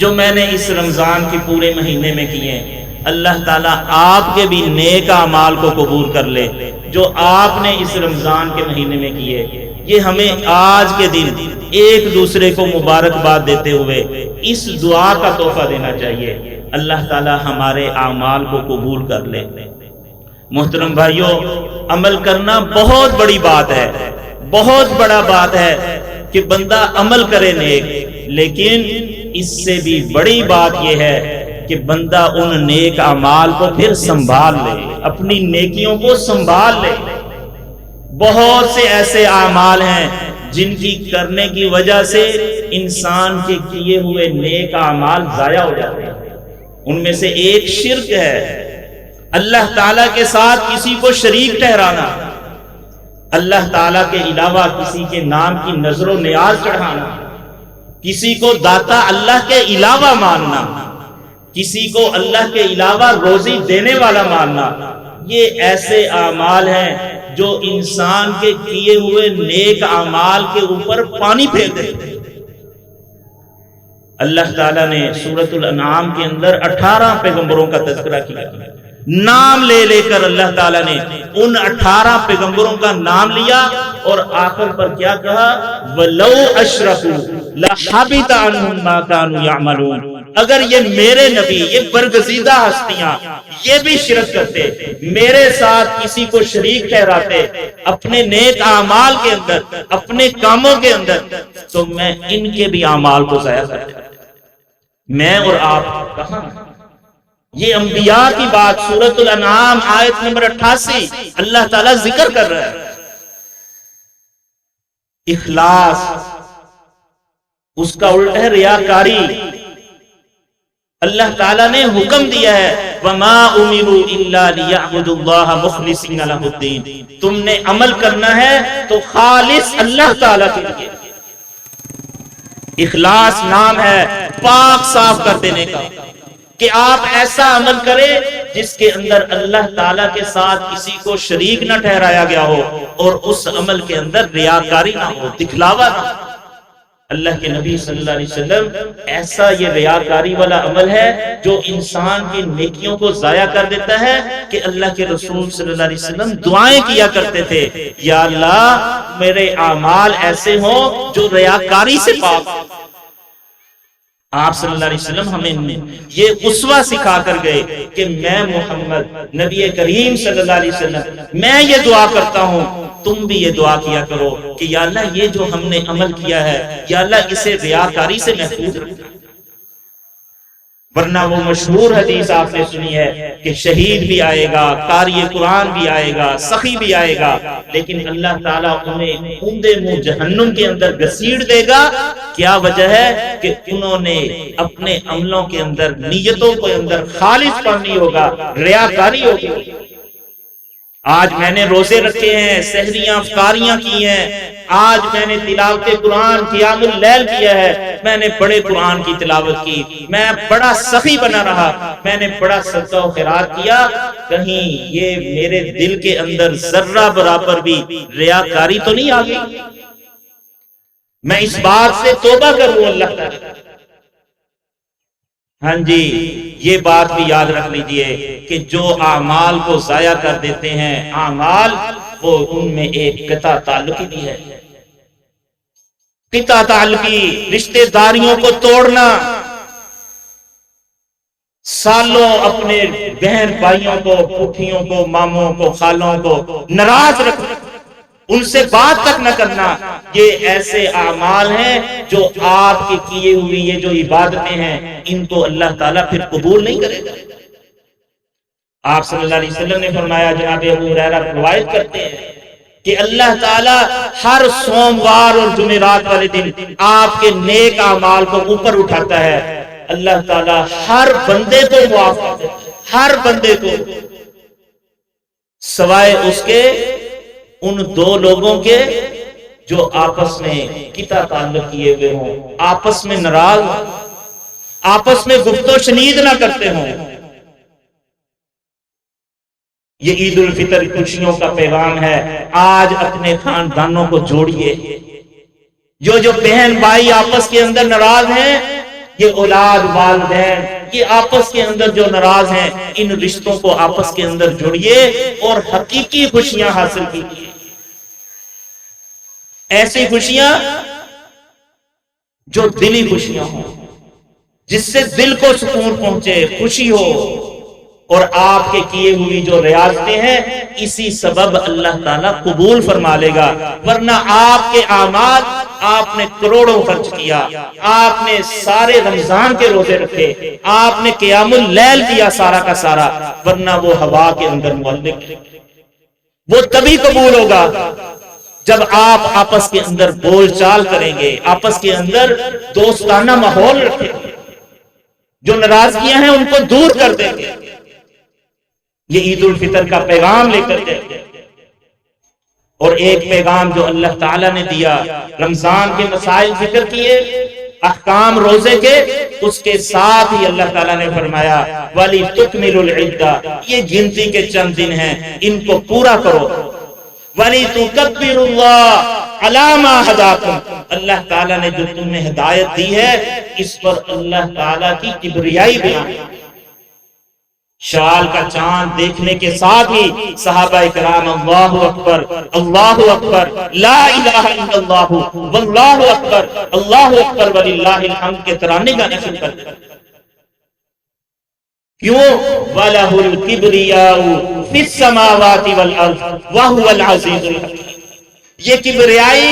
جو میں نے اس رمضان کے پورے مہینے میں کیے، اللہ تعالیٰ آپ کے بھی نیک اعمال کو قبول کر لے جو آپ نے اس رمضان کے مہینے میں کیے۔ یہ ہمیں آج کے دن ایک دوسرے کو مبارکباد دیتے ہوئے اس دعا کا تحفہ دینا چاہیے، اللہ تعالیٰ ہمارے اعمال کو قبول کر لے۔ محترم بھائیوں، عمل کرنا بہت بڑی بات ہے، بہت بڑا بات ہے کہ بندہ عمل کرے نیک، لیکن اس سے بھی بڑی بات یہ ہے کہ بندہ ان نیک اعمال کو پھر سنبھال لے، اپنی نیکیوں کو سنبھال لے۔ بہت سے ایسے اعمال ہیں جن کی کرنے کی وجہ سے انسان کے کیے ہوئے نیک اعمال ضائع ہو جاتے ہیں۔ ان میں سے ایک شرک ہے، اللہ تعالیٰ کے ساتھ کسی کو شریک ٹھہرانا، اللہ تعالیٰ کے علاوہ کسی کے نام کی نظر و نیاز چڑھانا، کسی کو داتا اللہ کے علاوہ ماننا، کسی کو اللہ کے علاوہ روزی دینے والا ماننا، یہ ایسے اعمال ہیں جو انسان کے کیے ہوئے نیک اعمال کے اوپر پانی پھیر دیتے ہیں۔ اللہ تعالیٰ نے سورۃ الانعام کے اندر 18 پیغمبروں کا تذکرہ کیا، نام لے لے کر اللہ تعالیٰ نے ان 18 پیغمبروں کا نام لیا اور آخر پر کیا کہا؟ وَلَوْ أَشْرَكُوا لَحَبِطَ عَنْهُمْ مَا كَانُوا يَعْمَلُونَ۔ اگر یہ میرے نبی، یہ برگزیدہ ہستیاں یہ بھی شرک کرتے، میرے ساتھ کسی کو شریک ٹھہراتے اپنے نیک اعمال کے اندر، اپنے کاموں کے اندر، تو میں ان کے بھی اعمال کو ضائع کر دیتا۔ میں اور آپ کہاں؟ یہ انبیاء کی بات، سورۃ الانعام آیت نمبر 88 اللہ تعالیٰ ذکر کر رہا ہے۔ اخلاص، اس کا الٹ ہے ریاکاری۔ اللہ تعالیٰ نے حکم دیا ہے وَمَا أُمِرُوا إِلَّا لِيَعْبُدُوا اللَّهَ مُخْلِصِينَ لَهُ الدِّينَ۔ تم نے عمل کرنا ہے تو خالص اللہ تعالیٰ کے لیے۔ اخلاص نام ہے پاک صاف کر دینے کا، کہ آپ ایسا عمل کریں جس کے اندر اللہ تعالیٰ کے ساتھ کسی کو شریک نہ ٹھہرایا گیا ہو اور اس عمل کے اندر ریاکاری نہ ہو، دکھلاوا نہ ہو۔ اللہ کے نبی صلی اللہ علیہ وسلم ایسا یہ ریاکاری والا عمل ہے جو انسان کی نیکیوں کو ضائع کر دیتا ہے کہ اللہ کے رسول صلی اللہ علیہ وسلم دعائیں کیا کرتے تھے، یا اللہ میرے اعمال ایسے ہوں جو ریاکاری سے پاک۔ آپ صلی اللہ علیہ وسلم ہمیں یہ اسوہ سکھا کر گئے کہ میں محمد نبی کریم صلی اللہ علیہ وسلم میں یہ دعا کرتا ہوں، تم بھی یہ دعا کیا کرو کہ یا اللہ یہ جو ہم نے عمل کیا ہے یا اللہ اسے ریاکاری سے محفوظ رکھنا۔ ورنہ وہ مشہور حدیث آپ نے سنی ہے کہ شہید بھی آئے گا، قاری قرآن بھی آئے گا، سخی بھی آئے گا، لیکن اللہ تعالیٰ انہیں اوندے منہ جہنم کے اندر گھسیڑ دے گا۔ کیا وجہ ہے؟ کہ انہوں نے اپنے عملوں کے اندر، نیتوں کے اندر خالص پانی ہوگا، ریاکاری ہوگی۔ آج میں نے روزے رکھے ہیں، سحریاں افطاریاں کی ہیں، آج میں نے تلاوت قرآن قیام اللیل کیا ہے، میں نے بڑے قرآن کی تلاوت کی، میں بڑا سخی بنا رہا، میں نے بڑا صدقہ و خیرات کیا، کہیں یہ میرے دل کے اندر ذرہ برابر بھی ریاکاری تو نہیں آ گئی؟ میں اس بات سے توبہ کروں اللہ تعالی۔ ہاں جی، یہ بات بھی یاد رکھ لیجئے کہ جو اعمال کو ضائع کر دیتے ہیں اعمال، وہ ان میں ایک قطع تعلقی بھی ہے۔ قطع تعلقی، رشتہ داریوں کو توڑنا، سالوں اپنے بہن بھائیوں کو، پھوپھیوں کو، ماموں کو، خالوں کو ناراض رکھنا، ان سے بات تک نہ کرنا، یہ ایسے اعمال ہیں جو آپ کے کیے ہوئی یہ جو عبادتیں ہیں ان کو اللہ تعالیٰ پھر قبول نہیں کرے گا۔ آپ صلی اللہ علیہ وسلم نے فرمایا، جناب ابو ہریرہ روایت کرتے ہیں کہ اللہ تعالیٰ ہر سوموار اور جمعرات والے دن آپ کے نیک اعمال کو اوپر اٹھاتا ہے، اللہ تعالیٰ ہر بندے کو معاف کر دیتا ہے، ہر بندے کو، سوائے اس کے ان دو لوگوں کے جو آپس میں قطع تعلق کیے ہوئے ہوں، آپس میں ناراض، آپس میں گفت و شنید نہ کرتے ہوں۔ یہ عید الفطر خوشیوں کا پیغام ہے، آج اپنے خاندانوں کو جوڑیے۔ جو بہن بھائی آپس کے اندر ناراض ہیں، یہ اولاد والدین یہ آپس کے اندر جو ناراض ہیں ان رشتوں کو آپس کے اندر جوڑیے اور حقیقی خوشیاں حاصل کیجیے. ایسی خوشیاں جو دلی خوشیاں ہوں، جس سے دل کو سکون پہنچے، خوشی ہو. اور آپ کے کیے ہوئی جو ریاضتیں ہیں اسی سبب اللہ تعالیٰ قبول فرما لے گا. ورنہ آپ کے اعمال، آپ نے کروڑوں خرچ کیا، آپ نے سارے رمضان کے روزے رکھے، آپ نے قیام اللیل کیا سارا کا سارا، ورنہ وہ ہوا کے اندر معلق. وہ تبھی قبول ہوگا جب آپ آپس کے اندر بول چال کریں گے، آپس کے اندر دوستانہ ماحول رکھیں گے، جو ناراضگیاں ہیں ان کو دور کر دیں گے. یہ عید الفطر کا پیغام لے کر گئے. اور ایک پیغام جو اللہ تعالیٰ نے دیا، رمضان کے مسائل ذکر کیے، احکام روزے کے، اس کے ساتھ ہی اللہ تعالیٰ نے فرمایا وَلِتُكْمِلُوا الْعِدَّةَ، یہ گنتی کے چند دن ہیں، ان کو پورا کرو. وَلِتُكَبِّرُوا اللَّهَ عَلَىٰ مَا هَدَاكُمْ، اللہ تعالیٰ نے جو تمہیں ہدایت دی ہے اس پر اللہ تعالیٰ کی کبریائی بیان. شال کا چاند دیکھنے کے ساتھ ہی صحابہ کرام اللہ اکبر لا الہ الا اللہ واللہ اکبر اللہ اکبر وللہ الحمد کے ترانے گانے شروع کر دیا. کیوں؟ وَلَهُ الْكِبْرِيَاءُ فِي السَّمَاوَاتِ وَالْأَرْضِ وَهُوَ الْعَزِيزُ الْحَكِيمُ. یہ کبریائی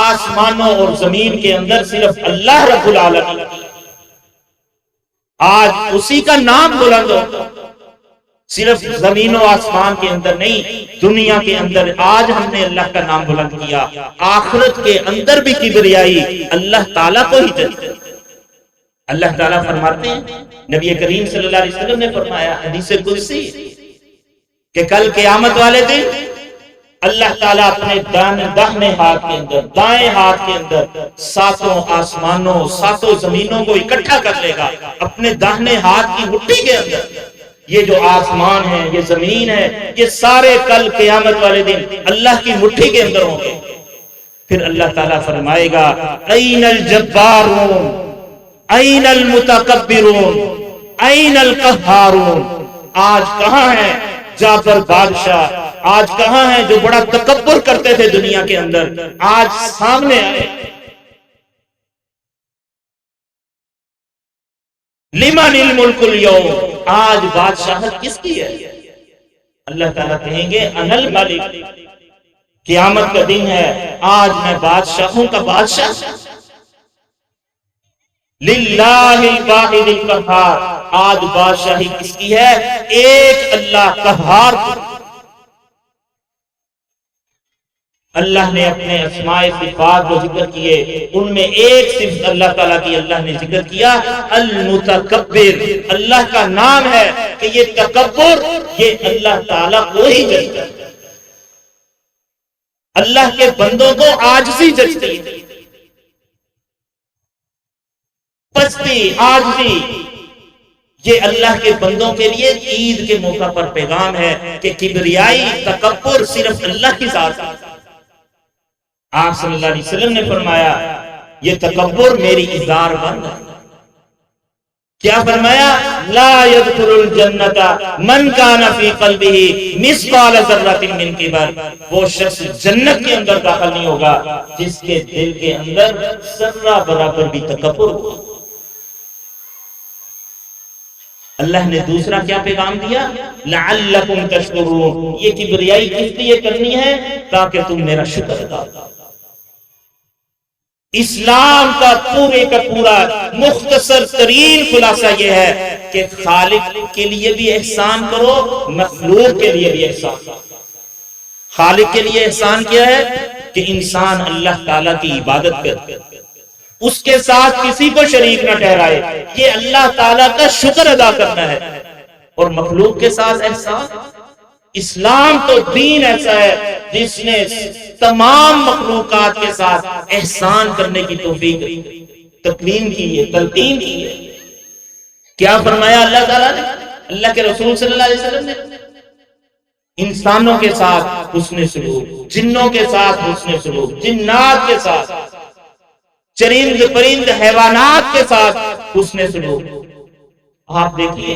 آسمانوں اور زمین کے اندر صرف اللہ رب العالمین کی. آج اسی کا نام بلند ہو، صرف زمین و آسمان کے اندر نہیں، دنیا کے اندر آج ہم نے اللہ کا نام بلند کیا. آخرت کے اندر بھی کبریائی اللہ تعالیٰ کو ہی چلتی. اللہ تعالیٰ فرماتے ہیں، نبی کریم صلی اللہ علیہ وسلم نے فرمایا حدیث قدسی کہ کل قیامت والے دن اللہ تعالیٰ اپنے داہنے ہاتھ کے اندر، دائیں ہاتھ کے اندر ساتوں آسمانوں، ساتوں زمینوں کو اکٹھا کر لے گا اپنے داہنے ہاتھ کی مٹھی کے اندر. یہ جو آسمان ہے، یہ زمین ہے، یہ سارے کل قیامت والے دن اللہ کی مٹھی کے اندر ہوں گے. پھر اللہ تعالیٰ فرمائے گا این الجبارون این المتکبرون این القہارون. آج کہاں ہے جابر بادشاہ؟ آج کہاں ہیں جو بڑا تکبر کرتے تھے دنیا کے اندر؟ آج سامنے آئے. لمن الملک اليوم، آج بادشاہت کس کی ہے؟ اللہ تعالیٰ کہیں گے انا الملک. قیامت کا دن ہے، آج میں بادشاہوں کا بادشاہ. للہ الواحد القہار، آج بادشاہی کس کی ہے؟ ایک اللہ قہار. اللہ نے اپنے اسماء صفات جو ذکر کیے ان میں ایک صفت اللہ تعالیٰ کی اللہ نے ذکر کیا، المتکبر. اللہ کا نام ہے کہ یہ تکبر یہ اللہ تعالیٰ کو ہی جچتا ہے. اللہ کے بندوں کو عاجزی جچتی ہے، پستی، عاجزی. یہ اللہ کے بندوں کے لیے عید کے موقع پر پیغام ہے کہ کبریائی، تکبر صرف اللہ کی ذات ہے. آپ صلی اللہ علیہ وسلم نے فرمایا یہ تکبر میری ازار بند ہے. کیا فرمایا؟ لا يدخل الجنت من کان فی قلبہ مثقال ذرۃ من کبر. وہ شخص جنت کے اندر داخل نہیں ہوگا جس کے دل کے اندر ذرہ برابر بھی تکبر ہو. اللہ نے دوسرا کیا پیغام دیا؟ لعلکم تشکرون. یہ کبریائی کس لیے کرنی ہے؟ تاکہ تم میرا شکر ادا کرو. اسلام کا پورے کا پورا مختصر ترین خلاصہ یہ ہے کہ خالق کے لیے بھی احسان کرو، مخلوق کے لیے بھی احسان کرو. خالق کے لیے احسان کیا ہے؟ کہ انسان اللہ تعالیٰ کی عبادت کرے، اس کے ساتھ کسی کو شریک نہ ٹھہرائے. یہ اللہ تعالیٰ کا شکر ادا کرنا ہے. اور مخلوق کے ساتھ احسان، اسلام تو دین ایسا ہے جس نے تمام مخلوقات کے ساتھ احسان کرنے کی توفیق تقلیم کی ہے، تلقین کی ہے. کیا فرمایا اللہ تعالیٰ نے؟ اللہ کے رسول صلی اللہ علیہ وسلم نے انسانوں کے ساتھ حسن سلوک، جنوں کے ساتھ حسن سلوک، جنات کے ساتھ. چرند پرند حیوانات کے ساتھ حسن سلوک. آپ دیکھیے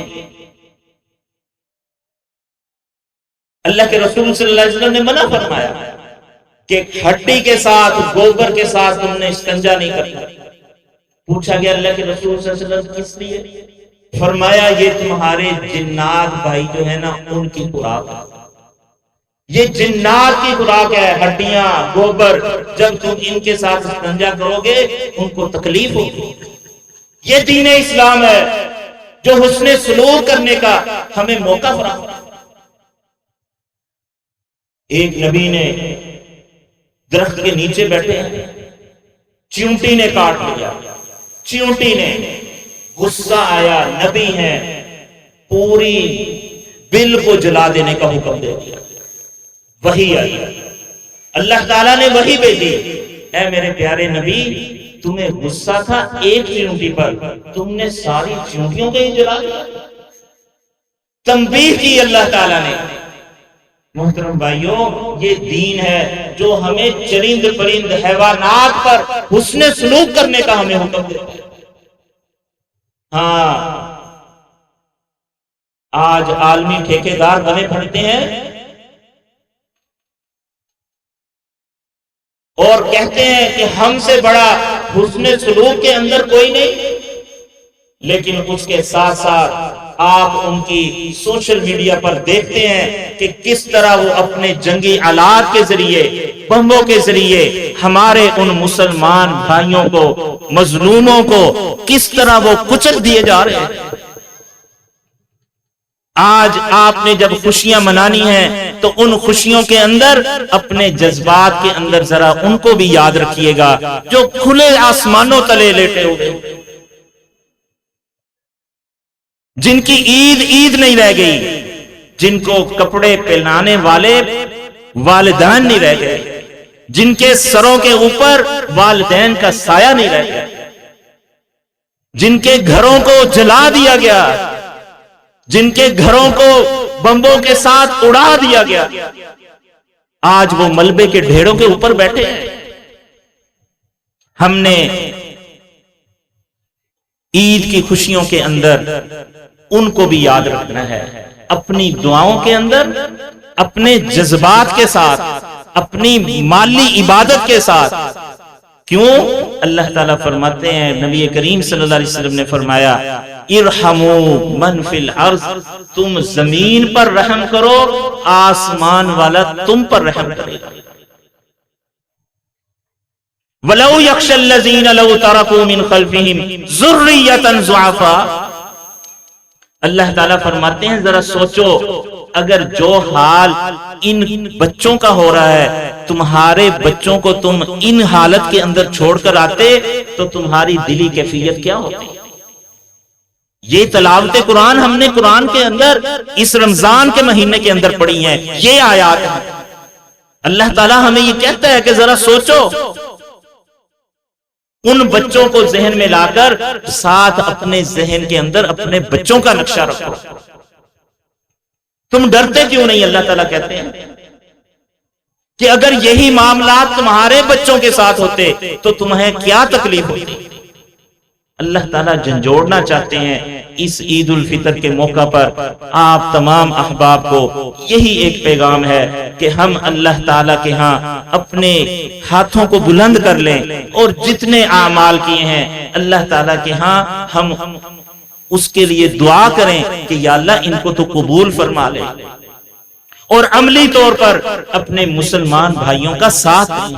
اللہ کے رسول صلی اللہ علیہ وسلم نے منع فرمایا کہ ہڈی کے ساتھ گوبر کے ساتھ تم نے استنجا نہیں کرنا. پوچھا گیا اللہ کے رسول صلی اللہ علیہ وسلم کس لیے؟ فرمایا یہ تمہارے جنات بھائی جو ہے نا ان کی خوراک ہے. یہ جنات کی خوراک ہے، ہڈیاں گوبر. جب تم ان کے ساتھ استنجا کرو گے ان کو تکلیف ہوگی. یہ دین اسلام ہے جو حسن سلوک کرنے کا ہمیں موقع فراہم. ایک نبی نے درخت کے نیچے بیٹھے ہیں، چیونٹی نے کاٹ لیا. چیونٹی نے غصہ آیا، نبی ہے، پوری بل کو جلا دینے کا حکم دے دیا. وحی آئی، اللہ تعالیٰ نے وحی بھیجی، اے میرے پیارے نبی تمہیں غصہ تھا ایک چیونٹی پر، تم نے ساری چیونٹیوں کو ہی جلا دیا. تنبیہ کی اللہ تعالیٰ نے. محترم بھائیوں یہ دین ہے جو ہمیں چرند پرند حیوانات پر حسن سلوک کرنے کا ہمیں حکم دیتا ہے. ہاں آج عالمی ٹھیکیدار بنے پھرتے ہیں اور کہتے ہیں کہ ہم سے بڑا حسن سلوک کے اندر کوئی نہیں، لیکن اس کے ساتھ ساتھ آپ ان کی سوشل میڈیا پر دیکھتے ہیں کہ کس طرح وہ اپنے جنگی آلات کے ذریعے، بمبوں کے ذریعے ہمارے ان مسلمان بھائیوں کو، مظلوموں کو کس طرح وہ کچل دیے جا رہے ہیں. آج آپ نے جب خوشیاں منانی ہیں تو ان خوشیوں کے اندر اپنے جذبات کے اندر ذرا ان کو بھی یاد رکھیے گا جو کھلے آسمانوں تلے لیٹے ہوئے، جن کی عید نہیں رہ گئی، جن کو کپڑے پہنانے والے والدین نہیں رہ گئے، جن کے سروں کے اوپر والدین کا سایہ نہیں رہ گیا، جن کے گھروں کو جلا دیا گیا، جن کے گھروں کو بمبوں کے ساتھ اڑا دیا گیا، آج وہ ملبے کے ڈھیروں کے اوپر بیٹھے ہیں. ہم نے عید کی خوشیوں کے اندر ان کو بھی یاد رکھنا ہے، اپنی دعاؤں کے اندر، اپنے جذبات کے ساتھ، اپنی مالی عبادت کے ساتھ. کیوں؟ اللہ تعالیٰ فرماتے ہیں، نبی کریم صلی اللہ علیہ وسلم نے فرمایا ارحموا من فی الارض، تم زمین پر رحم کرو، آسمان والا تم پر رحم کرے گا. وَلَوْ يَخْشَى الَّذِينَ لَوْ تَرَكُوا مِنْ خَلْفِهِمْ ذُرِّيَّةً ضُعَفَاءَ. اللہ تعالیٰ فرماتے ہیں ذرا سوچو، اگر جو حال ان بچوں کا ہو رہا ہے، تمہارے بچوں کو تم ان حالت کے اندر چھوڑ کر آتے تو تمہاری دلی کیفیت کیا ہوتی؟ یہ تلاوت قرآن ہم نے قرآن کے اندر اس رمضان کے مہینے کے اندر پڑھی ہیں، یہ آیات ہیں. اللہ تعالیٰ ہمیں یہ کہتا ہے کہ ذرا سوچو، ان بچوں کو ذہن میں لا کر ساتھ اپنے ذہن کے اندر اپنے بچوں کا نقشہ رکھو. تم ڈرتے کیوں نہیں؟ اللہ تعالیٰ کہتے ہیں کہ اگر یہی معاملات تمہارے بچوں کے ساتھ ہوتے تو تمہیں کیا تکلیف ہوتی. اللہ تعالیٰ جھنجھوڑنا چاہتے ہیں. اس عید الفطر کے موقع پر آپ تمام احباب کو یہی ایک پیغام ہے کہ ہم اللہ تعالیٰ کے ہاں اپنے ہاتھوں کو بلند کر لیں اور جتنے اعمال کیے ہیں اللہ تعالیٰ کے ہاں ہم اس کے لیے دعا کریں کہ یا اللہ ان کو تو قبول فرما لے، اور عملی طور پر اپنے مسلمان بھائیوں کا ساتھ دیں.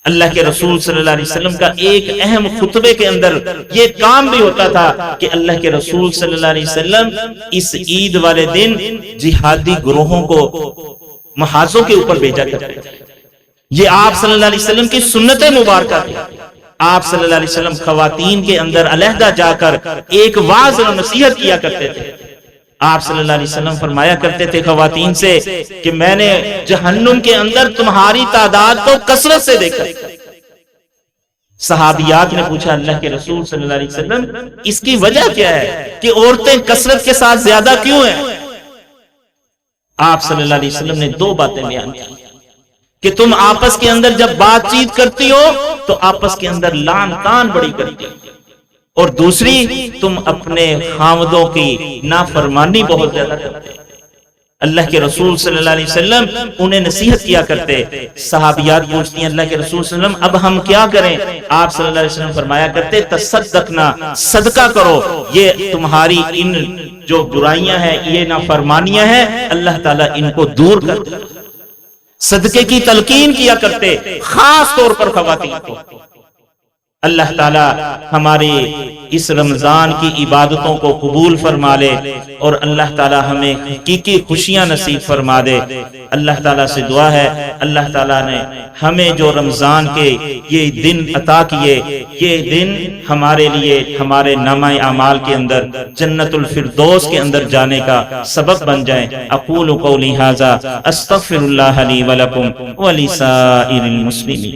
اللہ کے رسول صلی اللہ علیہ وسلم کا ایک اہم خطبے کے اندر یہ کام بھی ہوتا تھا کہ اللہ کے رسول صلی اللہ علیہ وسلم اس عید والے دن جہادی گروہوں کو محاذوں کے اوپر بھیجا کرتے تھے. یہ آپ صلی اللہ علیہ وسلم کی سنت مبارکہ تھی. آپ صلی اللہ علیہ وسلم خواتین کے اندر علیحدہ جا کر ایک واعظ و نصیحت کیا کرتے تھے. آپ صلی اللہ علیہ وسلم فرمایا کرتے تھے خواتین سے کہ میں نے جہنم کے اندر تمہاری تعداد کو کثرت سے دیکھا. صحابیات نے پوچھا اللہ کے رسول صلی اللہ علیہ وسلم اس کی وجہ کیا ہے کہ عورتیں کثرت کے ساتھ زیادہ کیوں ہیں؟ آپ صلی اللہ علیہ وسلم نے دو باتیں بیان کی کہ تم آپس کے اندر جب بات چیت کرتی ہو تو آپس کے اندر لان تان بڑی کرتی ہو، اور دوسری تم اپنے خاوندوں کی نافرمانی بہت زیادہ کرتے ہو۔ اللہ کے رسول صلی اللہ علیہ وسلم انہیں نصیحت کیا کرتے، صحابیات پوچھتی ہیں اللہ کے رسول صلی اللہ علیہ وسلم اب ہم کیا کریں؟ آپ صلی اللہ علیہ وسلم فرمایا کرتے تصدقنا، صدقہ کرو، یہ تمہاری ان جو برائیاں ہیں، یہ نافرمانیاں ہیں، اللہ تعالیٰ ان کو دور کر دے۔ صدقے کی تلقین کیا کرتے، خاص طور پر خواتین کو۔ اللہ تعالیٰ ہمارے اس رمضان کی عبادتوں کو قبول فرما لے، اور اللہ تعالیٰ ہمیں حقیقی خوشیاں نصیب فرما دے۔ اللہ تعالیٰ سے دعا ہے، اللہ تعالیٰ نے ہمیں جو رمضان کے یہ دن عطا کیے، یہ دن ہمارے لیے ہمارے نامہ اعمال کے اندر جنت الفردوس کے اندر جانے کا سبب بن جائیں۔ اقول قولی ھذا استغفر اللہ لی ولکم ولسائر المسلمین۔